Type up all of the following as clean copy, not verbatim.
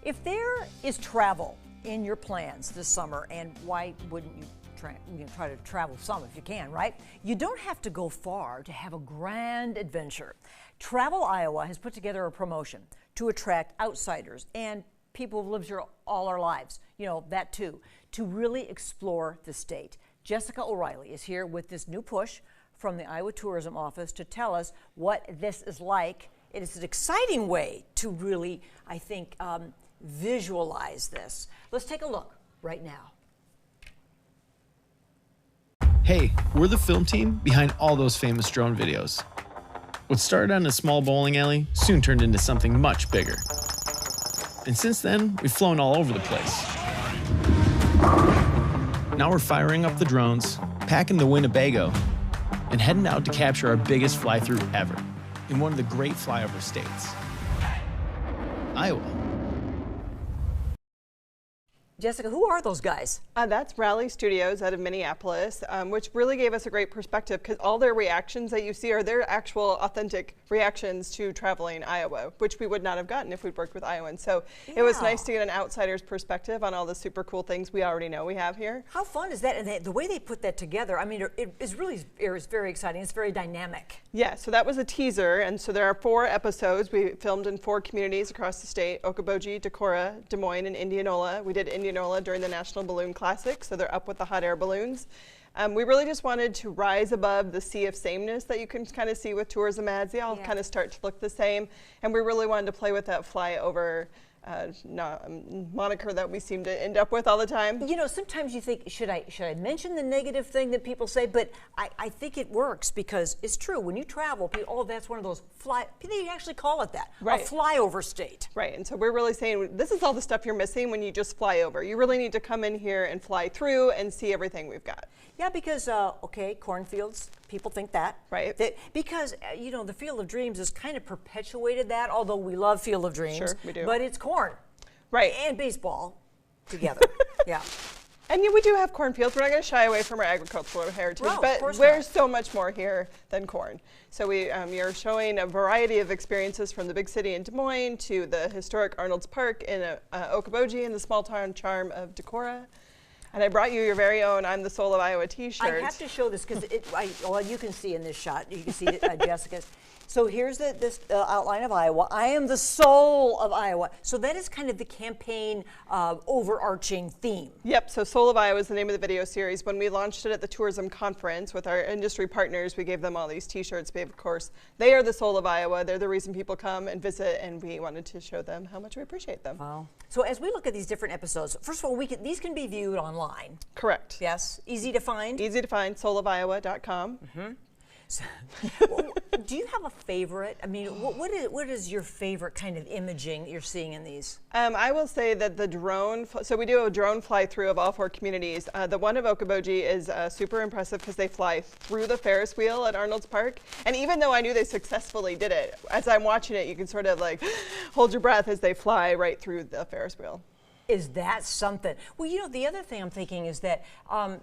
If there is travel in your plans this summer, and why wouldn't you try to travel some if you can, right? You don't have to go far to have a grand adventure. Travel Iowa has put together a promotion to attract outsiders and people who've lived here all our lives, you know, that too, to really explore the state. Jessica O'Reilly is here with this new push from the Iowa Tourism Office to tell us what this is like. It is an exciting way to really, I think, visualize this. Let's take a look right now. Hey, we're the film team behind all those famous drone videos. What started on a small bowling alley soon turned into something much bigger. And since then, we've flown all over the place. Now we're firing up the drones, packing the Winnebago, and heading out to capture our biggest fly-through ever in one of the great flyover states, Iowa. Jessica, who are those guys? That's Raleigh Studios out of Minneapolis, which really gave us a great perspective because all their reactions that you see are their actual authentic reactions to traveling Iowa, which we would not have gotten if we'd worked with Iowans. So it was nice to get an outsider's perspective on all the super cool things we already know we have here. How fun is that? And the way they put that together, I mean, it is very exciting. It's very dynamic. Yeah, so that was a teaser. And so there are 4 episodes. We filmed in 4 communities across the state: Okoboji, Decorah, Des Moines, and Indianola. We did Indianola during the National Balloon Classic, so they're up with the hot air balloons. We really just wanted to rise above the sea of sameness that you can kind of see with tourism ads. They all kind of start to look the same, and we really wanted to play with that flyover moniker that we seem to end up with all the time. You know, sometimes you think, should I mention the negative thing that people say? But I think it works because it's true. When you travel, people, oh, that's one of those they actually call it that, a flyover state. Right, and so we're really saying this is all the stuff you're missing when you just fly over. You really need to come in here and fly through and see everything we've got. Yeah, because, okay, cornfields, people think that. Right. Because, you know, the Field of Dreams has kind of perpetuated that, although we love Field of Dreams. Sure, we do. But it's corn. Right. And baseball together. Yeah. And yeah, we do have cornfields. We're not going to shy away from our agricultural heritage, but there's so much more here than corn. So you're showing a variety of experiences from the big city in Des Moines to the historic Arnold's Park in Okoboji and the small town charm of Decorah. And I brought you your very own "I'm the Soul of Iowa" T-shirt. I have to show this because well, you can see in this shot. You can see Jessica's. So here's this outline of Iowa. I am the soul of Iowa. So that is kind of the campaign overarching theme. Yep, so Soul of Iowa is the name of the video series. When we launched it at the tourism conference with our industry partners, we gave them all these T-shirts. Of course, they are the soul of Iowa. They're the reason people come and visit, and we wanted to show them how much we appreciate them. Wow. So as we look at these different episodes, first of all, these can be viewed online. Correct. Yes. Easy to find? Easy to find, soulofiowa.com. Mm-hmm. So, do you have a favorite? I mean, what is your favorite kind of imaging that you're seeing in these? I will say that the drone, so we do a drone fly through of all 4 communities. The one of Okoboji is super impressive because they fly through the Ferris wheel at Arnold's Park. And even though I knew they successfully did it, as I'm watching it, you can sort of like hold your breath as they fly right through the Ferris wheel. Is that something? Well, you know, the other thing I'm thinking is that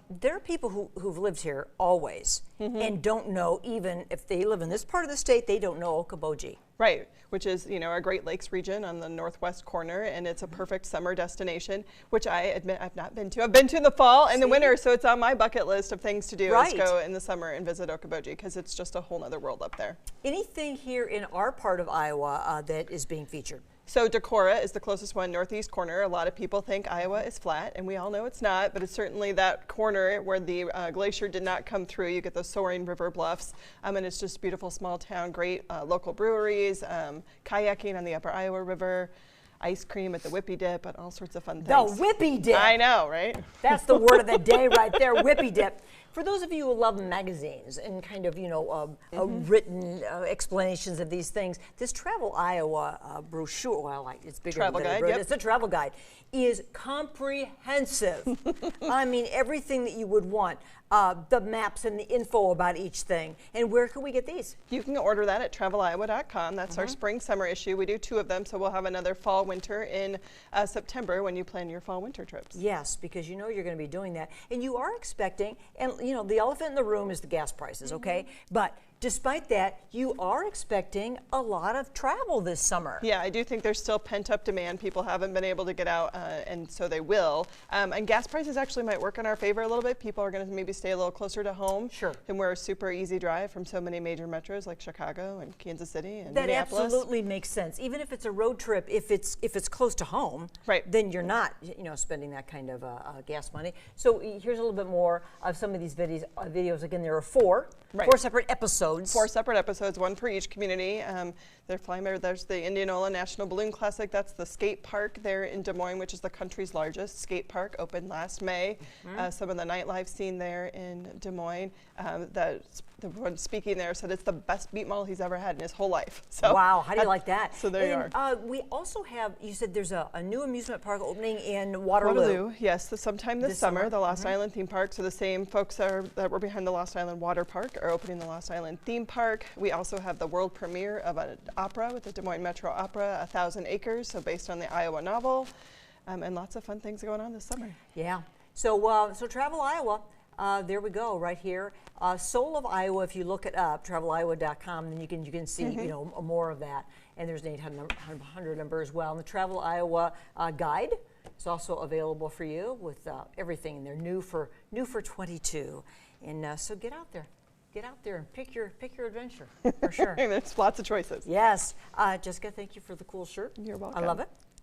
there are people who've lived here always and don't know, even if they live in this part of the state, they don't know Okoboji. Right, which is, you know, our Great Lakes region on the northwest corner, and it's a perfect summer destination, which I admit I've not been to. I've been to in the fall and the winter, so it's on my bucket list of things to do is go in the summer and visit Okoboji because it's just a whole other world up there. Anything here in our part of Iowa that is being featured? So Decorah is the closest one, northeast corner. A lot of people think Iowa is flat, and we all know it's not, but it's certainly that corner where the glacier did not come through. You get those soaring river bluffs, and it's just beautiful small town, great local breweries, kayaking on the upper Iowa River, ice cream at the Whippy Dip, and all sorts of fun things. The Whippy Dip! I know, right? That's the word of the day right there, Whippy Dip. For those of you who love magazines and kind of, you know, written explanations of these things, this Travel Iowa brochure, well, it's bigger travel than guide, it's a travel guide, is comprehensive. I mean, everything that you would want. The maps and the info about each thing. And where can we get these? You can order that at traveliowa.com. That's our spring-summer issue. We do 2 of them, so we'll have another fall-winter in September when you plan your fall-winter trips. Yes, because you know you're going to be doing that. And you are expecting, and you know, the elephant in the room is the gas prices, okay? But despite that, you are expecting a lot of travel this summer. Yeah, I do think there's still pent-up demand. People haven't been able to get out, and so they will. And gas prices actually might work in our favor a little bit. People are going to maybe stay a little closer to home. Sure. And we're a super easy drive from so many major metros like Chicago and Kansas City and That Minneapolis. absolutely makes sense. Even if it's a road trip, if it's close to home, right, then you're not spending that kind of gas money. So here's a little bit more of some of these videos. Again, there are four separate episodes. 4 separate episodes, one for each community. There's the Indianola National Balloon Classic. That's the skate park there in Des Moines, which is the country's largest skate park, opened last May. Some of the nightlife scene there in Des Moines. The one speaking there said it's the best beat model he's ever had in his whole life. So wow, how do you like that? So there you are. We also have, you said there's a new amusement park opening in Waterloo. Yes, sometime this summer, the Lost Island theme park. So the same folks that were behind the Lost Island Water Park are opening the Lost Island theme park. We also have the world premiere of an opera with the Des Moines Metro Opera, 1,000 Acres, so based on the Iowa novel, and lots of fun things going on this summer. Yeah. So Travel Iowa. There we go, right here. Soul of Iowa. If you look it up, traveliowa.com, then you can see more of that. And there's an 800 number as well. And the Travel Iowa guide is also available for you with everything in there, new for 22. And so get out there. Get out there and pick your adventure, for sure. There's lots of choices. Yes. Jessica, thank you for the cool shirt. You're welcome. I love it.